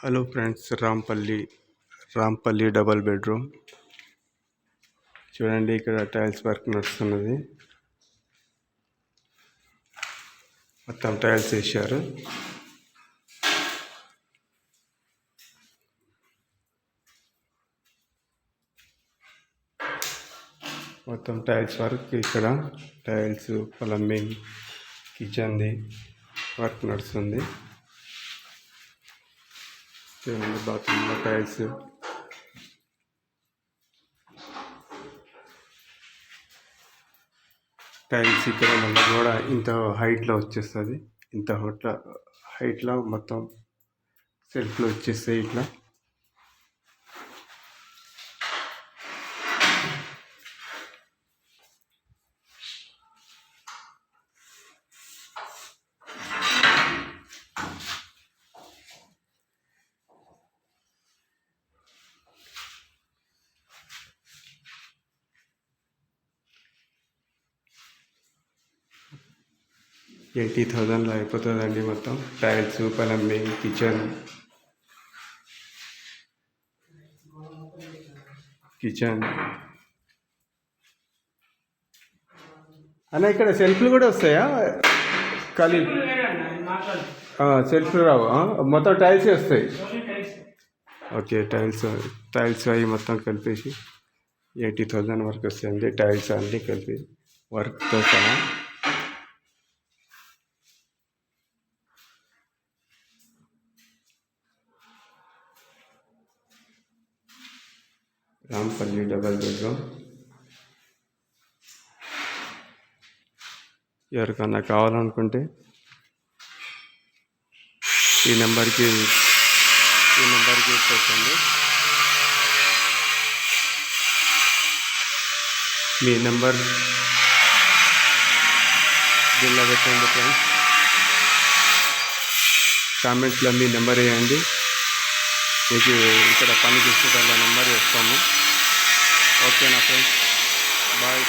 Hello friends, Rampalli double bedroom చూడండి. ఇక్కడ tiles work నడుస్తున్నది. మొత్తం టైల్స్ వేసారు. మొత్తం టైల్స్ వర్క్. ఇక్కడ టైల్స్, ప్లంబింగ్, కిచెన్ది వర్క్ నడుస్తుంది. చూడండి, బాత్రూంలో టైల్స్. ఇక్కడ మళ్ళీ కూడా ఇంత హైట్లో వచ్చేస్తుంది. ఇంత హైట్లో మొత్తం సెల్ఫ్లో వచ్చేస్తాయి. ఇట్లా $80,000లో అయిపోతుందండి. మొత్తం టైల్స్, ప్లంబింగ్, కిచెన్ అన్న. ఇక్కడ సెల్ఫ్లు కూడా వస్తాయా? ఖాళీ సెల్ఫ్లు రావు, మొత్తం టైల్స్ వస్తాయి. ఓకే, టైల్స్ అవి మొత్తం కలిపేసి 80,000 వరకు వస్తాయండి. టైల్స్ అన్నీ కలిపి వర్క్తో సహా. Rampalli double bedroom. ఎవరికన్నా కావాలనుకుంటే ఈ నెంబర్కి పెట్టండి. మీ నెంబర్ దీనిలో పెట్టండి ఫ్రెండ్స్. కామెంట్స్లో మీ నెంబర్ వేయండి. మీకు ఇక్కడ పని చేసే వాళ్ళ నెంబర్ ఇస్తాము. ఓకేనా ఫ్రెండ్స్? బాయ్.